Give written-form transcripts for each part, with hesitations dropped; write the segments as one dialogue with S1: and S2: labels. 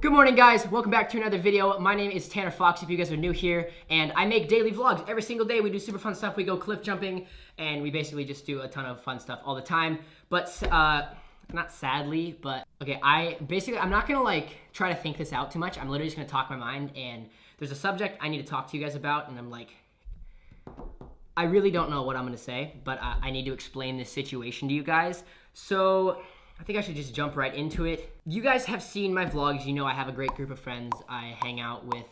S1: Good morning, guys. Welcome back to another video. My name is Tanner Fox if you guys are new here, and I make daily vlogs. Every single day we do super fun stuff. We go cliff jumping, and we basically just do a ton of fun stuff all the time. But not sadly, but okay, I'm not gonna like try to think this out too much. I'm literally just gonna talk my mind, and there's a subject I need to talk to you guys about, and I'm like, I really don't know what I'm gonna say, but I need to explain this situation to you guys. So I think I should just jump right into it. You guys have seen my vlogs. You know I have a great group of friends. I hang out with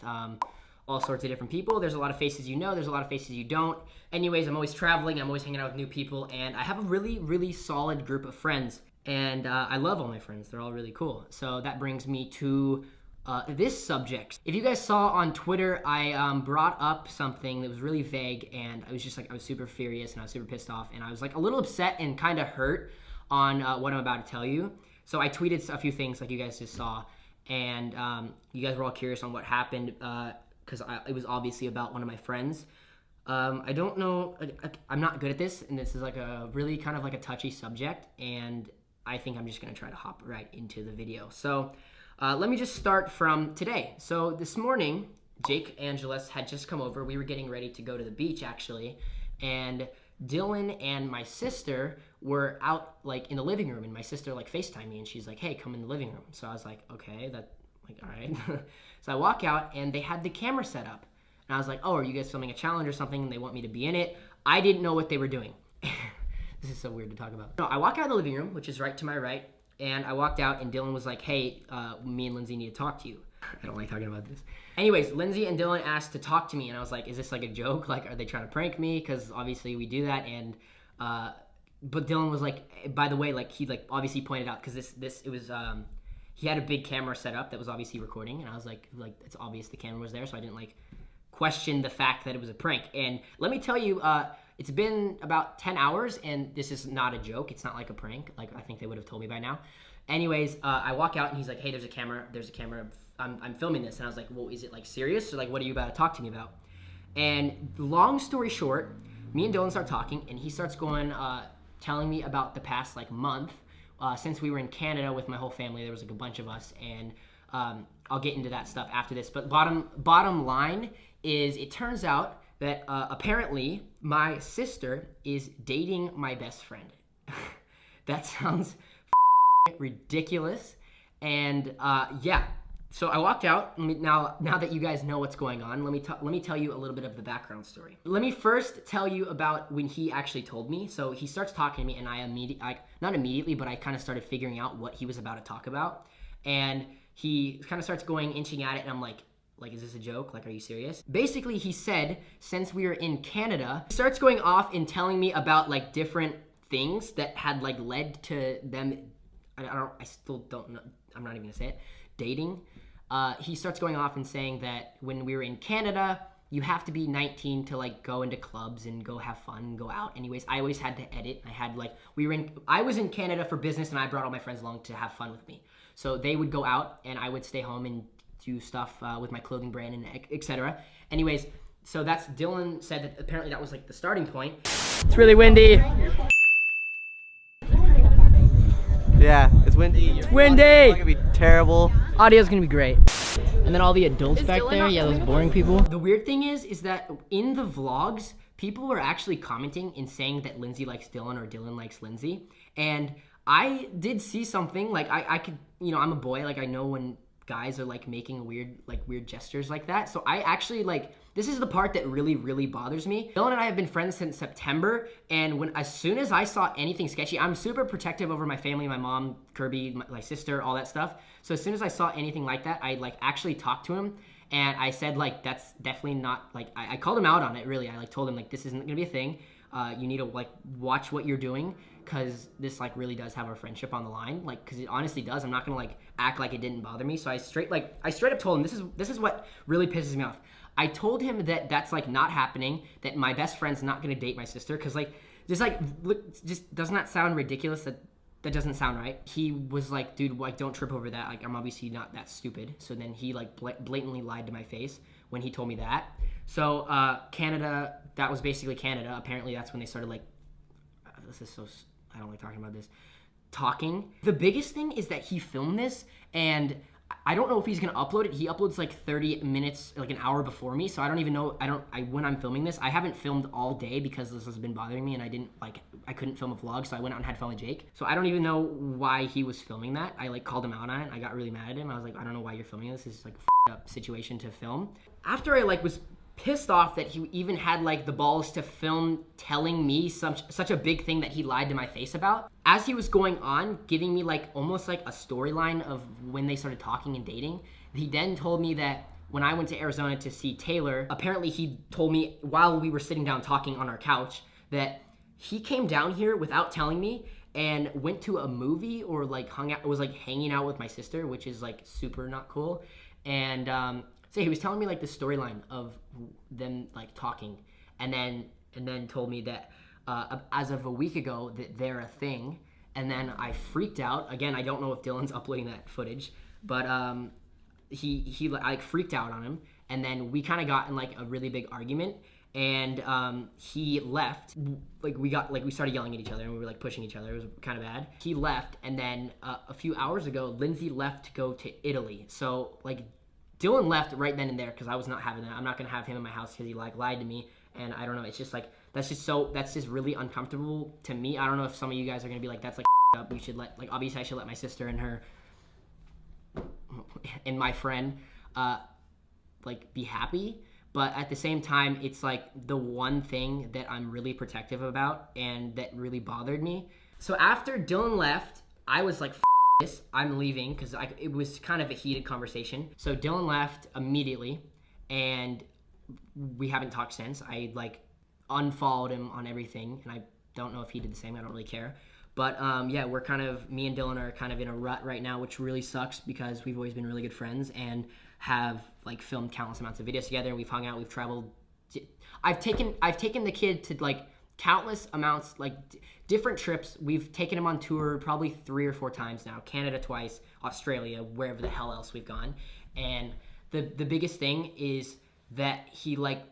S1: all sorts of different people. There's a lot of faces you know. There's a lot of faces you don't. Anyways, I'm always traveling. I'm always hanging out with new people. And I have a really, really solid group of friends. And I love all my friends. They're all really cool. So that brings me to this subject. If you guys saw on Twitter, I brought up something that was really vague. And I was just like, I was super furious and I was super pissed off. And I was like a little upset and kind of hurt on what I'm about to tell you. So I tweeted a few things like you guys just saw, and you guys were all curious on what happened because it was obviously about one of my friends. I don't know, I'm not good at this, and this is like a really kind of like a touchy subject, and I think I'm just gonna try to hop right into the video. So let me just start from today. So this morning, Jake Angeles had just come over. We were getting ready to go to the beach actually, and Dylan and my sister were out like in the living room, and my sister like FaceTimed me and she's like, hey, come in the living room. So I was like, okay, all right. So I walk out and they had the camera set up, and I was like, oh, are you guys filming a challenge or something and they want me to be in it? I didn't know what they were doing. This is so weird to talk about. No, I walk out of the living room, which is right to my right, and I walked out and Dylan was like, hey, me and Lindsay need to talk to you. I don't like talking about this. Anyways, Lindsay and Dylan asked to talk to me, and I was like, is this like a joke? Like, are they trying to prank me? Because obviously we do that. And but Dylan was like, by the way, like he like obviously pointed out, because it was he had a big camera set up that was obviously recording, and I was like it's obvious the camera was there, so I didn't like question the fact that it was a prank. And let me tell you, it's been about 10 hours, and this is not a joke. It's not like a prank. Like, I think they would have told me by now. Anyways, I walk out and he's like, hey, there's a camera. I'm filming this. And I was like, well, is it like serious? Or like, what are you about to talk to me about? And long story short, me and Dylan start talking, and he starts going, telling me about the past like month, since we were in Canada with my whole family. There was like a bunch of us, and I'll get into that stuff after this. But bottom line is, it turns out that apparently my sister is dating my best friend. That sounds ridiculous. And yeah, so I walked out. Now that you guys know what's going on, let me tell you a little bit of the background story. Let me first tell you about when he actually told me. So he starts talking to me, and not immediately, but I kind of started figuring out what he was about to talk about. And he kind of starts inching at it, and I'm like, is this a joke? Like, are you serious? Basically, he said, since we were in Canada, he starts going off and telling me about like different things that had like led to them, I still don't know, I'm not even gonna say it, dating. He starts going off and saying that when we were in Canada, you have to be 19 to like go into clubs and go have fun and go out. Anyways, I always had to edit. I was in Canada for business, and I brought all my friends along to have fun with me. So they would go out and I would stay home and do stuff with my clothing brand and etc. Anyways, so that's, Dylan said that apparently that was like the starting point. It's really windy.
S2: Yeah, it's windy.
S1: It's windy.
S2: It's gonna be terrible.
S1: Audio's gonna be great. And then all the adults back there, yeah, those boring people. The weird thing is that in the vlogs, people were actually commenting and saying that Lindsay likes Dylan or Dylan likes Lindsay. And I did see something, like I could, you know, I'm a boy, like I know when guys are like making weird gestures like that. So I actually this is the part that really, really bothers me. Dylan and I have been friends since September, and as soon as I saw anything sketchy, I'm super protective over my family, my mom, Kirby, my sister, all that stuff. So as soon as I saw anything like that, I actually talked to him, and I said that's definitely not, I called him out on it, really. I told him this isn't gonna be a thing. You need to watch what you're doing, because this really does have our friendship on the line, because it honestly does. I'm not gonna act like it didn't bother me. So I straight up told him, this is what really pisses me off. I told him that that's not happening, that my best friend's not gonna date my sister, because just doesn't that sound ridiculous? That doesn't sound right. He was like, dude, don't trip over that. I'm obviously not that stupid. So then he blatantly lied to my face when he told me that. So Canada, that was basically Canada. Apparently that's when they started this is so, I don't like talking about this, talking. The biggest thing is that he filmed this, and I don't know if he's gonna upload it. He uploads like 30 minutes, like an hour before me. So I don't even know. When I'm filming this, I haven't filmed all day because this has been bothering me, and I couldn't film a vlog, so I went out and had fun with Jake. So I don't even know why he was filming that. I like called him out on it. I got really mad at him. I was like, I don't know why you're filming this. This is like a up situation to film. After I like was pissed off that he even had like the balls to film telling me such a big thing that he lied to my face about. As he was going on, giving me like almost like a storyline of when they started talking and dating, he then told me that when I went to Arizona to see Taylor, apparently he told me while we were sitting down talking on our couch that he came down here without telling me and went to a movie or like hung out, was like hanging out with my sister, which is like super not cool. And so he was telling me like the storyline of them like talking, and then told me that as of a week ago that they're a thing. And then I freaked out. Again, I don't know if Dylan's uploading that footage, but he like freaked out on him, and then we kind of got in like a really big argument, and he left. Like we started yelling at each other, and we were like pushing each other. It was kind of bad. He left, and then a few hours ago, Lindsay left to go to Italy. So like Dylan left right then and there because I was not having that. I'm not gonna have him in my house because he like lied to me, and I don't know. It's just like that's just really uncomfortable to me. I don't know if some of you guys are gonna be like, that's like up. We should let, like, obviously I should let my sister and her and my friend like be happy, but at the same time it's like the one thing that I'm really protective about and that really bothered me. So after Dylan left, I was like, this, I'm leaving, because it was kind of a heated conversation. So Dylan left immediately, and we haven't talked since. I like unfollowed him on everything, and I don't know if he did the same. I don't really care. But yeah, me and Dylan are kind of in a rut right now, which really sucks because we've always been really good friends and have like filmed countless amounts of videos together. We've hung out, we've traveled. I've taken the kid to like countless amounts, like different trips. We've taken him on tour probably 3 or 4 times now. Canada twice, Australia, wherever the hell else we've gone. And the biggest thing is that he like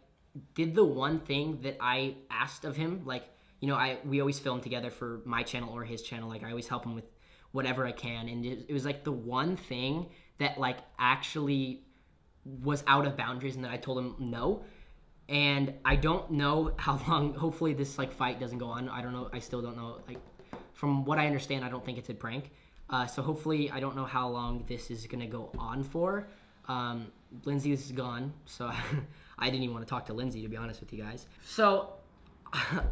S1: did the one thing that I asked of him. Like, you know, we always film together for my channel or his channel. Like I always help him with whatever I can. And it was like the one thing that like actually was out of boundaries and that I told him no. And I don't know how long, hopefully this like fight doesn't go on. I don't know, I still don't know. Like from what I understand, I don't think it's a prank. So hopefully, I don't know how long this is gonna go on for. Lindsay is gone, so I didn't even want to talk to Lindsay, to be honest with you guys. So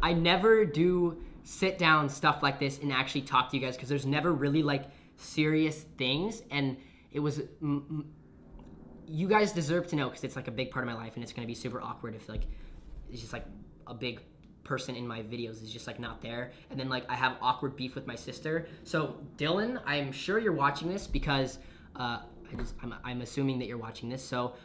S1: I never do sit down stuff like this and actually talk to you guys because there's never really like serious things, and it was you guys deserve to know because it's like a big part of my life, and it's gonna be super awkward if like it's just like a big person in my videos is just like not there, and then like I have awkward beef with my sister. So Dylan, I'm sure you're watching this because I'm assuming that you're watching this. So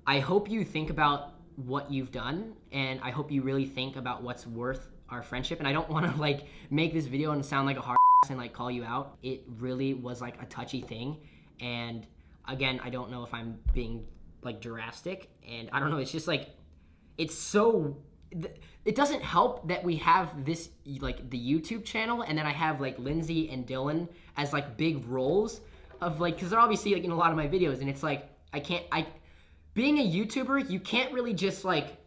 S1: I hope you think about what you've done, and I hope you really think about what's worth our friendship. And I don't want to like make this video and sound like a hard ass and like call you out. It really was like a touchy thing, and again, I don't know if I'm being like drastic, and I don't know, it's just like it's so it doesn't help that we have this like the YouTube channel, and then I have like Lindsay and Dylan as like big roles of like, because they're obviously like in a lot of my videos, and it's like being a YouTuber, you can't really just like,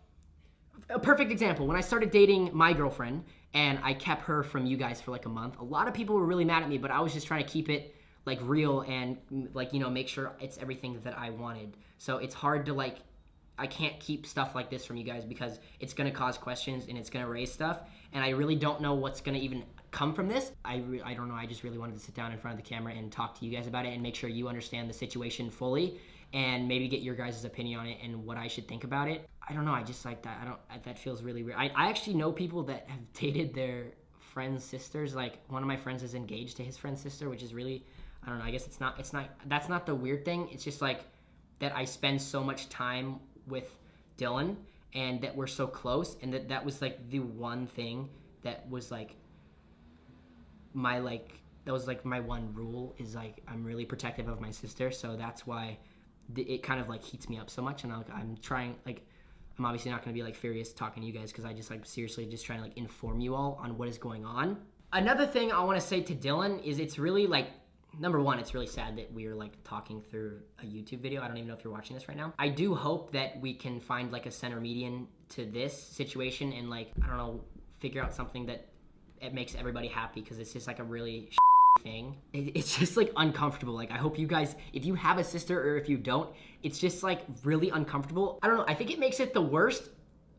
S1: a perfect example, when I started dating my girlfriend and I kept her from you guys for like a month, a lot of people were really mad at me, but I was just trying to keep it like real and like, you know, make sure it's everything that I wanted. So it's hard to like, I can't keep stuff like this from you guys because it's gonna cause questions and it's gonna raise stuff, and I really don't know what's gonna even come from this. I don't know, I just really wanted to sit down in front of the camera and talk to you guys about it and make sure you understand the situation fully and maybe get your guys' opinion on it and what I should think about it. I don't know, I just like that, that feels really weird. I actually know people that have dated their friends' sisters. Like one of my friends is engaged to his friend's sister, which is really, I don't know, I guess that's not the weird thing. It's just like that I spend so much time with Dylan and that we're so close, and that was like the one thing that was like my my one rule is like I'm really protective of my sister, so that's why it kind of like heats me up so much. And I'm trying, like, I'm obviously not going to be like furious talking to you guys because I just like seriously just trying to like inform you all on what is going on. Another thing I want to say to Dylan is it's really like number one, it's really sad that we're like talking through a YouTube video. I don't even know if you're watching this right now. I do hope that we can find like a center median to this situation and like, I don't know, figure out something that it makes everybody happy, because it's just like a really thing. It's just like uncomfortable. Like I hope you guys, if you have a sister or if you don't, it's just like really uncomfortable. I don't know. I think it makes it the worst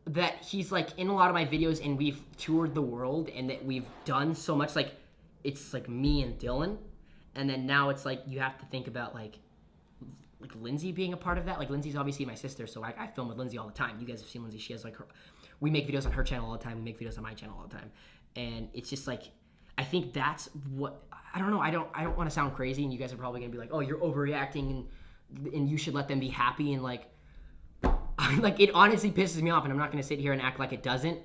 S1: that he's like in a lot of my videos and we've toured the world and that we've done so much. Like it's like me and Dylan. And then now it's like you have to think about like Lindsay being a part of that. Like Lindsay's obviously my sister, so I film with Lindsay all the time. You guys have seen Lindsay. She has like her, we make videos on her channel all the time. We make videos on my channel all the time. And it's just like, I think that's what, I don't know. I don't want to sound crazy, and you guys are probably gonna be like, oh, you're overreacting and you should let them be happy. And like, like it honestly pisses me off, and I'm not gonna sit here and act like it doesn't.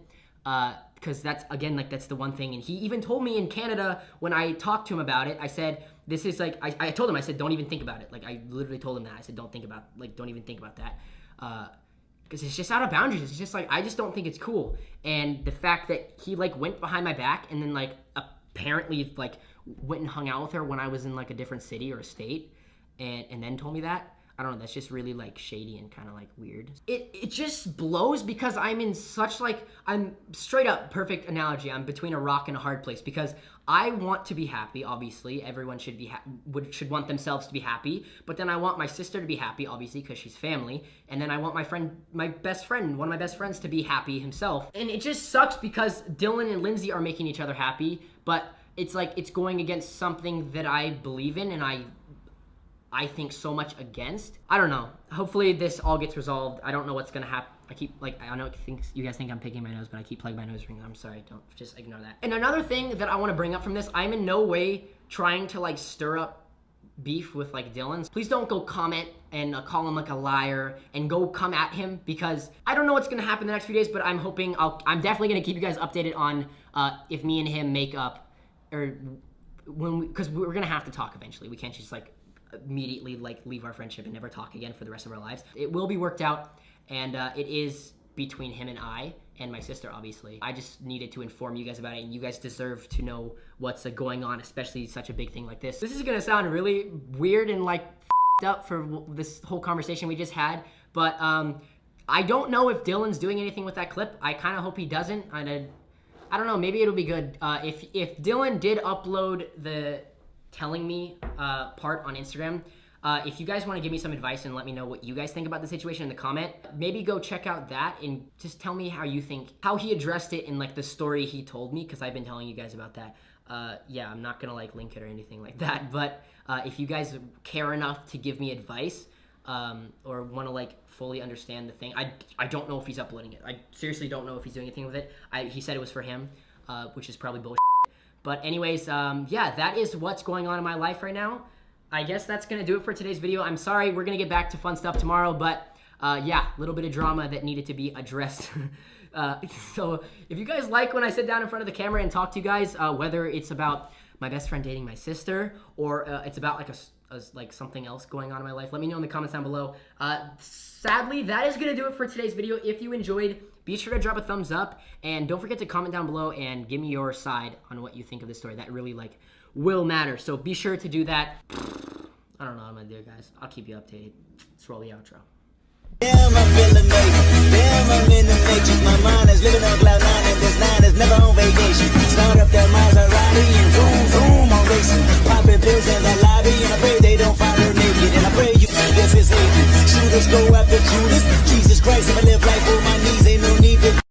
S1: Because that's, again, like that's the one thing. And he even told me in Canada when I talked to him about it, I said, this is like, I told him, I said, don't even think about it. Like I literally told him that. I said, don't even think about that. Because it's just out of boundaries. It's just like, I just don't think it's cool. And the fact that he like went behind my back and then like apparently like went and hung out with her when I was in like a different city or a state and then told me that, I don't know, that's just really like shady and kind of like weird. It just blows because I'm in such like, I'm straight up, perfect analogy, I'm between a rock and a hard place, because I want to be happy, obviously. Everyone should be should want themselves to be happy, but then I want my sister to be happy, obviously, because she's family, and then I want my best friend, one of my best friends, to be happy himself. And it just sucks because Dylan and Lindsay are making each other happy, but it's like it's going against something that I believe in and I think so much against. I don't know. Hopefully this all gets resolved. I don't know what's gonna happen. I keep like, I know you guys think I'm picking my nose, but I keep plugging my nose ring. I'm sorry, don't, just ignore that. And another thing that I wanna bring up from this, I'm in no way trying to like stir up beef with like Dylan. Please don't go comment and call him like a liar and go come at him, because I don't know what's gonna happen the next few days, but I'm hoping, I'm definitely gonna keep you guys updated on if me and him make up, or because we're gonna have to talk eventually. We can't just like immediately like leave our friendship and never talk again for the rest of our lives. It will be worked out, and it is between him and I and my sister, obviously. I just needed to inform you guys about it, and you guys deserve to know what's going on, especially such a big thing like this. This is gonna sound really weird and like up for this whole conversation we just had, but I don't know if Dylan's doing anything with that clip. I kind of hope he doesn't. I don't know, maybe it'll be good. If Dylan did upload the telling me part on Instagram, if you guys want to give me some advice and let me know what you guys think about the situation in the comment, maybe go check out that and just tell me how you think, how he addressed it in like the story he told me, because I've been telling you guys about that. Yeah, I'm not gonna like link it or anything like that, but if you guys care enough to give me advice or want to like fully understand the thing, I don't know if he's uploading it. I seriously don't know if he's doing anything with it. He said it was for him, which is probably bullshit. But anyways, yeah, that is what's going on in my life right now. I guess that's gonna do it for today's video. I'm sorry, we're gonna get back to fun stuff tomorrow, but yeah, a little bit of drama that needed to be addressed. So if you guys like when I sit down in front of the camera and talk to you guys, whether it's about my best friend dating my sister, or it's about like like something else going on in my life, let me know in the comments down below. Sadly, that is gonna do it for today's video. If you enjoyed, be sure to drop a thumbs up, and don't forget to comment down below and give me your side on what you think of this story. That really like will matter, so be sure to do that. I don't know what I'm gonna do, guys. I'll keep you updated. Let's roll the outro.
S3: Damn, I feel amazing. Damn, I'm in the matrix. My mind is living on cloud nine, and this nine is never on vacation. Start up that Maserati and zoom, zoom, I'm racing. Popping pills in the lobby, and I pray they don't find her naked. And I pray you this is Satan. Shooters go after Judas. Jesus Christ, if I live life on my knees, ain't no need to